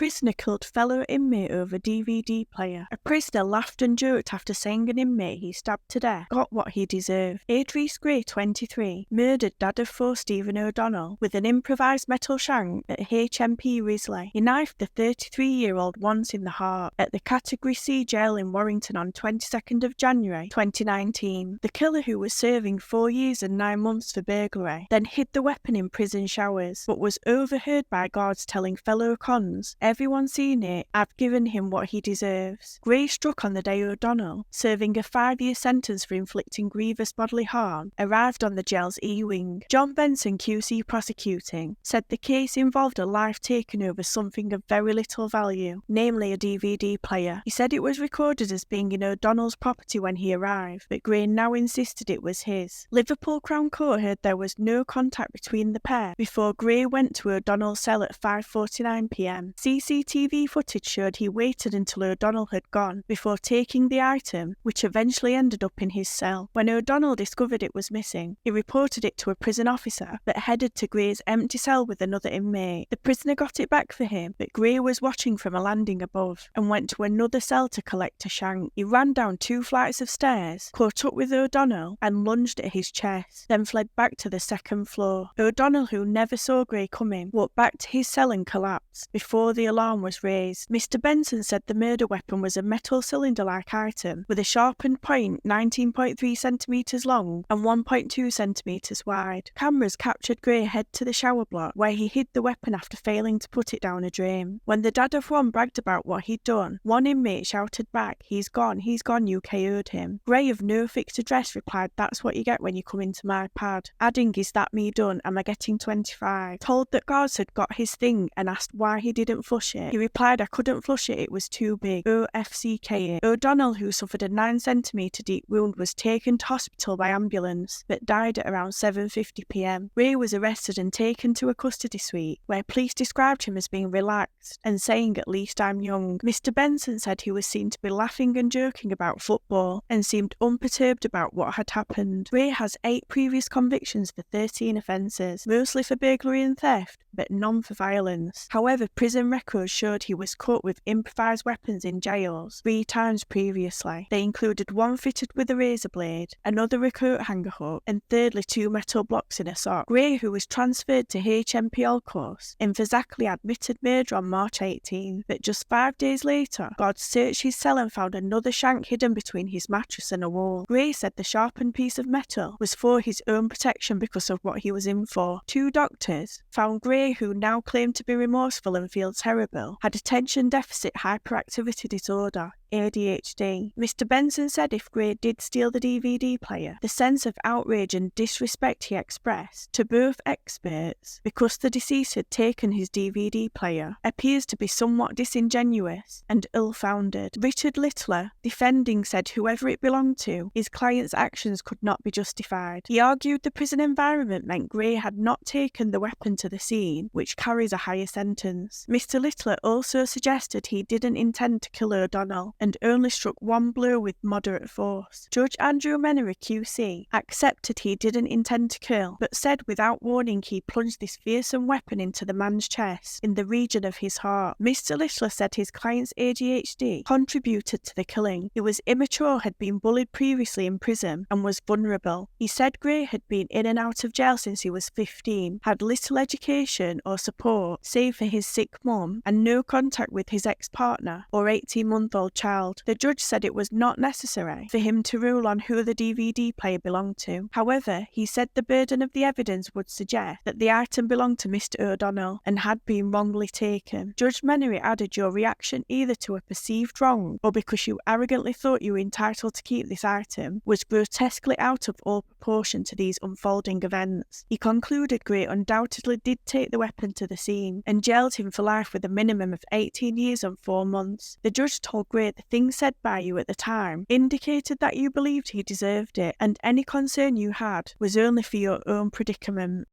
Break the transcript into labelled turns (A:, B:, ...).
A: Prisoner killed fellow inmate over DVD player. A prisoner laughed and joked after saying an inmate he stabbed to death got what he deserved. Adrice Gray, 23, murdered dad of 4 Stephen O'Donnell with an improvised metal shank at HMP Risley. He knifed the 33-year-old once in the heart at the Category C jail in Warrington on 22nd of January 2019. The killer, who was serving 4 years and 9 months for burglary, then hid the weapon in prison showers, but was overheard by guards telling fellow cons, "Everyone's seen it, I've given him what he deserves." Gray struck on the day O'Donnell, serving a 5-year sentence for inflicting grievous bodily harm, arrived on the jail's E-wing. John Benson, QC prosecuting, said the case involved a life taken over something of very little value, namely a DVD player. He said it was recorded as being in O'Donnell's property when he arrived, but Gray now insisted it was his. Liverpool Crown Court heard there was no contact between the pair before Gray went to O'Donnell's cell at 5:49 p.m. CCTV footage showed he waited until O'Donnell had gone before taking the item, which eventually ended up in his cell. When O'Donnell discovered it was missing, he reported it to a prison officer that headed to Gray's empty cell with another inmate. The prisoner got it back for him, but Gray was watching from a landing above and went to another cell to collect a shank. He ran down 2 flights of stairs, caught up with O'Donnell and lunged at his chest, then fled back to the 2nd floor. O'Donnell, who never saw Gray coming, walked back to his cell and collapsed before the alarm was raised. Mr. Benson said the murder weapon was a metal cylinder-like item with a sharpened point 19.3 centimetres long and 1.2 centimetres wide. Cameras captured Gray head to the shower block where he hid the weapon after failing to put it down a drain. When the dad of one bragged about what he'd done, one inmate shouted back, he's gone, you KO'd him." Gray, of no fixed address, replied, "That's what you get when you come into my pad," adding, "Is that me done? Am I getting 25? Told that guards had got his thing and asked why he didn't flush it. He replied, "I couldn't flush it was too big. OFCK it." O'Donnell, who suffered a 9-centimetre deep wound, was taken to hospital by ambulance, but died at around 7:50 p.m. Gray was arrested and taken to a custody suite, where police described him as being relaxed and saying, "At least I'm young." Mr. Benson said he was seen to be laughing and joking about football and seemed unperturbed about what had happened. Gray has 8 previous convictions for 13 offences, mostly for burglary and theft, but none for violence. However, prison records showed he was caught with improvised weapons in jails 3 times previously. They included one fitted with a razor blade, another a coat hanger hook, and thirdly 2 metal blocks in a sock. Gray, who was transferred to HMP Risley, emphatically admitted murder on March 18, but just 5 days later, guards searched his cell and found another shank hidden between his mattress and a wall. Gray said the sharpened piece of metal was for his own protection because of what he was in for. 2 doctors found Gray, who now claimed to be remorseful and feel terrible, had attention deficit hyperactivity disorder, ADHD. Mr. Benson said if Gray did steal the DVD player, the sense of outrage and disrespect he expressed to both experts because the deceased had taken his DVD player appears to be somewhat disingenuous and ill-founded. Richard Littler, defending, said whoever it belonged to, his client's actions could not be justified. He argued the prison environment meant Gray had not taken the weapon to the scene, which carries a higher sentence. Mr. Littler also suggested he didn't intend to kill O'Donnell and only struck 1 blow with moderate force. Judge Andrew Menery, QC, accepted he didn't intend to kill, but said without warning he plunged this fearsome weapon into the man's chest, in the region of his heart. Mr. Littler said his client's ADHD contributed to the killing. He was immature, had been bullied previously in prison, and was vulnerable. He said Gray had been in and out of jail since he was 15, had little education or support, save for his sick mum, and no contact with his ex-partner or 18-month-old child. The judge said it was not necessary for him to rule on who the DVD player belonged to. However, he said the burden of the evidence would suggest that the item belonged to Mr. O'Donnell and had been wrongly taken. Judge Menery added, "Your reaction either to a perceived wrong or because you arrogantly thought you were entitled to keep this item was grotesquely out of all proportion to these unfolding events." He concluded Gray undoubtedly did take the weapon to the scene and jailed him for life with a minimum of 18 years and 4 months. The judge told Gray the things said by you at the time indicated that you believed he deserved it, and any concern you had was only for your own predicament.